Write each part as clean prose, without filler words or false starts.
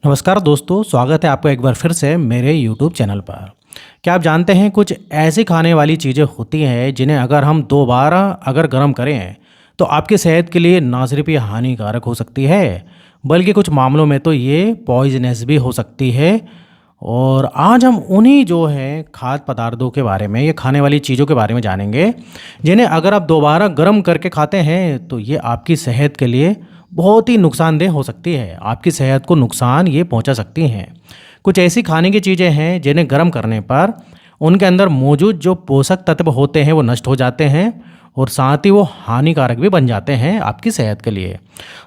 नमस्कार दोस्तों, स्वागत है आपका एक बार फिर से मेरे YouTube चैनल पर। क्या आप जानते हैं कुछ ऐसी खाने वाली चीज़ें होती हैं जिन्हें अगर हम दोबारा अगर गर्म करें तो आपकी सेहत के लिए ना सिर्फ ये हानिकारक हो सकती है बल्कि कुछ मामलों में तो ये पॉइजनस भी हो सकती है। और आज हम उन्हीं जो है खाद्य पदार्थों के बारे में, ये खाने वाली चीज़ों के बारे में जानेंगे जिन्हें अगर आप दोबारा गर्म करके खाते हैं तो ये आपकी सेहत के लिए बहुत ही नुकसानदेह हो सकती है। आपकी सेहत को नुकसान ये पहुंचा सकती हैं। कुछ ऐसी खाने की चीज़ें हैं जिन्हें गर्म करने पर उनके अंदर मौजूद जो पोषक तत्व होते हैं वो नष्ट हो जाते हैं और साथ ही वो हानिकारक भी बन जाते हैं आपकी सेहत के लिए।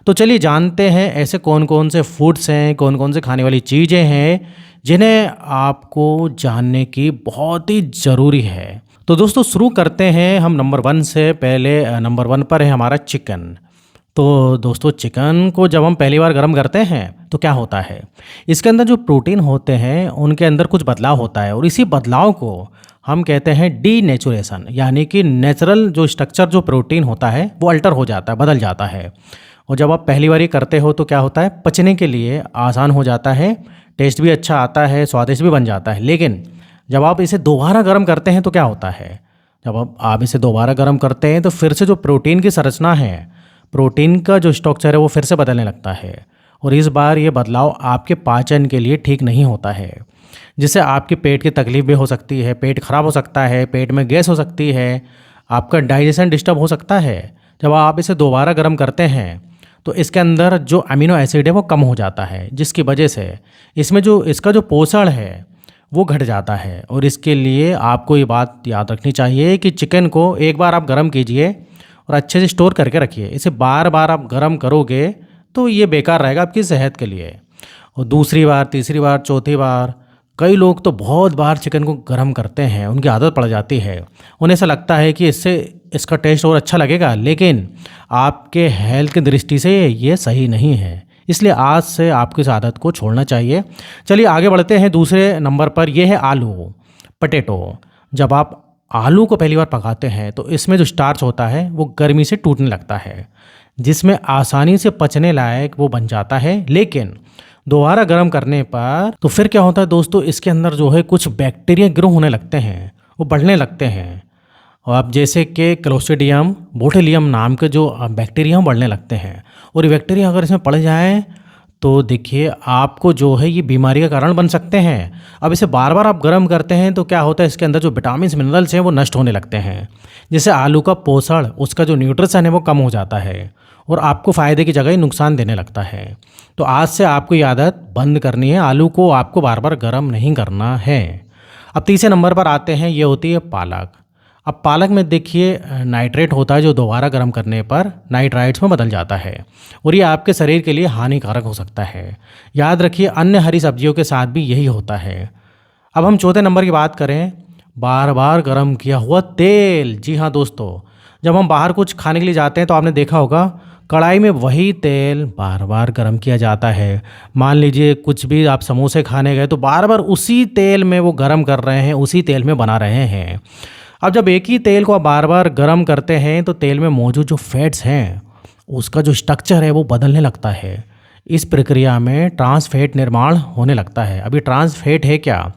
तो चलिए जानते हैं ऐसे कौन कौन से फूड्स हैं, कौन कौन से खाने वाली चीज़ें हैं जिन्हें आपको जानने की बहुत ही ज़रूरी है। तो दोस्तों शुरू करते हैं हम नंबर वन से। पहले नंबर वन पर है हमारा चिकन। तो दोस्तों चिकन को जब हम पहली बार गर्म करते हैं तो क्या होता है, इसके अंदर जो प्रोटीन होते हैं उनके अंदर कुछ बदलाव होता है और इसी बदलाव को हम कहते हैं डीनेचुरेशन, यानी कि नेचुरल जो स्ट्रक्चर जो प्रोटीन होता है वो अल्टर हो जाता है, बदल जाता है। और जब आप पहली बार ये करते हो तो क्या होता है, पचने के लिए आसान हो जाता है, टेस्ट भी अच्छा आता है, स्वादिष्ट भी बन जाता है। लेकिन जब आप इसे दोबारा गर्म करते हैं तो क्या होता है, जब आप इसे दोबारा गर्म करते हैं तो फिर से जो प्रोटीन की संरचना है, प्रोटीन का जो स्ट्रक्चर है वो फिर से बदलने लगता है और इस बार ये बदलाव आपके पाचन के लिए ठीक नहीं होता है, जिससे आपके पेट की तकलीफ भी हो सकती है, पेट खराब हो सकता है, पेट में गैस हो सकती है, आपका डाइजेशन डिस्टर्ब हो सकता है। जब आप इसे दोबारा गर्म करते हैं तो इसके अंदर जो अमीनो एसिड है वो कम हो जाता है, जिसकी वजह से इसमें जो इसका जो पोषण है वो घट जाता है। और इसके लिए आपको ये बात याद रखनी चाहिए कि चिकन को एक बार आप गर्म कीजिए और अच्छे से स्टोर करके रखिए। इसे बार बार आप गर्म करोगे तो ये बेकार रहेगा आपकी सेहत के लिए। और दूसरी बार, तीसरी बार, चौथी बार, कई लोग तो बहुत बार चिकन को गर्म करते हैं, उनकी आदत पड़ जाती है, उन्हें ऐसा लगता है कि इससे इसका टेस्ट और अच्छा लगेगा, लेकिन आपके हेल्थ की दृष्टि से ये सही नहीं है। इसलिए आज से आपको इस आदत को छोड़ना चाहिए। चलिए आगे बढ़ते हैं। दूसरे नंबर पर यह है आलू, पटेटो। जब आप आलू को पहली बार पकाते हैं तो इसमें जो स्टार्च होता है वो गर्मी से टूटने लगता है, जिसमें आसानी से पचने लायक वो बन जाता है। लेकिन दोबारा गर्म करने पर तो फिर क्या होता है दोस्तों, इसके अंदर जो है कुछ बैक्टीरिया ग्रो होने लगते हैं, वो बढ़ने लगते हैं। और अब जैसे कि क्लोस्ट्रीडियम बोtulinum नाम के जो बैक्टीरिया बढ़ने लगते हैं और ये बैक्टीरिया अगर इसमें पड़ जाए तो देखिए आपको जो है ये बीमारी का कारण बन सकते हैं। अब इसे बार बार आप गर्म करते हैं तो क्या होता है, इसके अंदर जो विटामिन मिनरल्स हैं वो नष्ट होने लगते हैं, जिससे आलू का पोषण, उसका जो न्यूट्रिशन है वो कम हो जाता है और आपको फ़ायदे की जगह ही नुकसान देने लगता है। तो आज से आपको ये आदत बंद करनी है, आलू को आपको बार बार गर्म नहीं करना है। अब तीसरे नंबर पर आते हैं, ये होती है पालक। अब पालक में देखिए नाइट्रेट होता है जो दोबारा गर्म करने पर नाइट्राइट्स में बदल जाता है और ये आपके शरीर के लिए हानिकारक हो सकता है। याद रखिए अन्य हरी सब्जियों के साथ भी यही होता है। अब हम चौथे नंबर की बात करें, बार बार गर्म किया हुआ तेल। जी हाँ दोस्तों, जब हम बाहर कुछ खाने के लिए जाते हैं तो आपने देखा होगा कढ़ाई में वही तेल बार बार गर्म किया जाता है। मान लीजिए कुछ भी आप समोसे खाने गए तो बार बार उसी तेल में वो गर्म कर रहे हैं, उसी तेल में बना रहे हैं। अब जब एक ही तेल को आप बार बार गर्म करते हैं तो तेल में मौजूद जो फैट्स हैं उसका जो स्ट्रक्चर है वो बदलने लगता है। इस प्रक्रिया में ट्रांस फैट निर्माण होने लगता है। अभी ट्रांस फैट है क्या,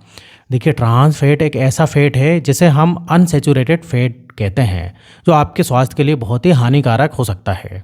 देखिए ट्रांस फैट एक ऐसा फैट है जिसे हम अनसैचुरेटेड फैट कहते हैं, जो आपके स्वास्थ्य के लिए बहुत ही हानिकारक हो सकता है।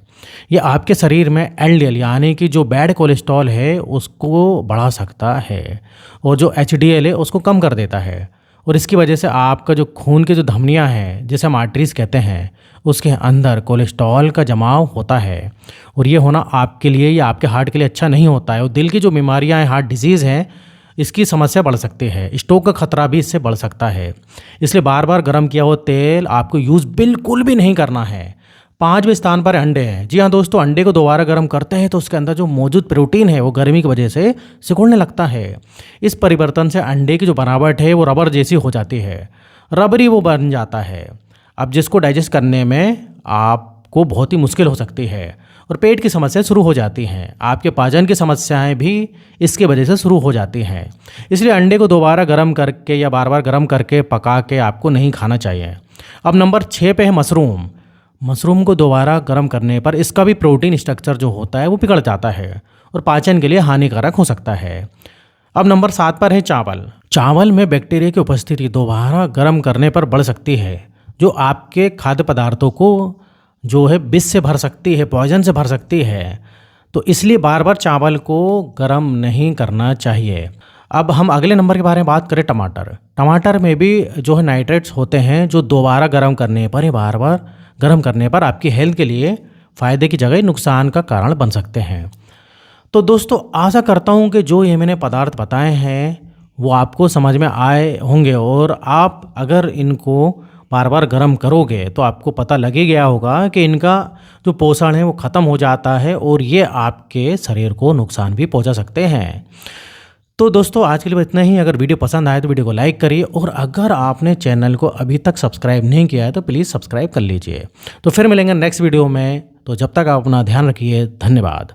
ये आपके शरीर में एलडीएल यानी कि जो बैड कोलेस्ट्रॉल है उसको बढ़ा सकता है और जो एचडीएल है उसको कम कर देता है। और इसकी वजह से आपका जो खून के जो धमनियां हैं, जिसे हम आर्टरीज कहते हैं, उसके अंदर कोलेस्ट्रॉल का जमाव होता है और ये होना आपके लिए या आपके हार्ट के लिए अच्छा नहीं होता है। और दिल की जो बीमारियां हैं, हार्ट डिजीज़ हैं, इसकी समस्या बढ़ सकती है, स्ट्रोक का खतरा भी इससे बढ़ सकता है। इसलिए बार बार गर्म किया हुआ तेल आपको यूज़ बिल्कुल भी नहीं करना है। पाँचवें स्थान पर अंडे हैं। जी हाँ दोस्तों, अंडे को दोबारा गर्म करते हैं तो उसके अंदर जो मौजूद प्रोटीन है वो गर्मी की वजह से सिकुड़ने लगता है। इस परिवर्तन से अंडे की जो बनावट है वो रबर जैसी हो जाती है, रबरी वो बन जाता है। अब जिसको डाइजेस्ट करने में आपको बहुत ही मुश्किल हो सकती है और पेट की समस्या शुरू हो जाती हैं। आपके पाचन की समस्याएं भी इसके वजह से शुरू हो जाती हैं। इसलिए अंडे को दोबारा गर्म करके या बार बार गर्म करके पका के आपको नहीं खाना चाहिए। अब नंबर 6 पे है मशरूम। मशरूम को दोबारा गर्म करने पर इसका भी प्रोटीन स्ट्रक्चर जो होता है वो बिगड़ जाता है और पाचन के लिए हानिकारक हो सकता है। अब नंबर 7 पर है चावल। चावल में बैक्टीरिया की उपस्थिति दोबारा गर्म करने पर बढ़ सकती है, जो आपके खाद्य पदार्थों को जो है विष से भर सकती है, पॉइजन से भर सकती है। तो इसलिए बार बार चावल को गर्म नहीं करना चाहिए। अब हम अगले नंबर के बारे में बात करें, टमाटर। टमाटर में भी जो है नाइट्रेट्स होते हैं, जो दोबारा गर्म करने पर या बार बार गर्म करने पर आपकी हेल्थ के लिए फ़ायदे की जगह नुकसान का कारण बन सकते हैं। तो दोस्तों, आशा करता हूँ कि जो ये मैंने पदार्थ बताए हैं वो आपको समझ में आए होंगे, और आप अगर इनको बार बार गर्म करोगे तो आपको पता लग ही गया होगा कि इनका जो पोषण है वो ख़त्म हो जाता है और ये आपके शरीर को नुकसान भी पहुंचा सकते हैं। तो दोस्तों, आज के लिए इतना ही। अगर वीडियो पसंद आए तो वीडियो को लाइक करिए, और अगर आपने चैनल को अभी तक सब्सक्राइब नहीं किया है तो प्लीज़ सब्सक्राइब कर लीजिए। तो फिर मिलेंगे नेक्स्ट वीडियो में। तो जब तक आप अपना ध्यान रखिए। धन्यवाद।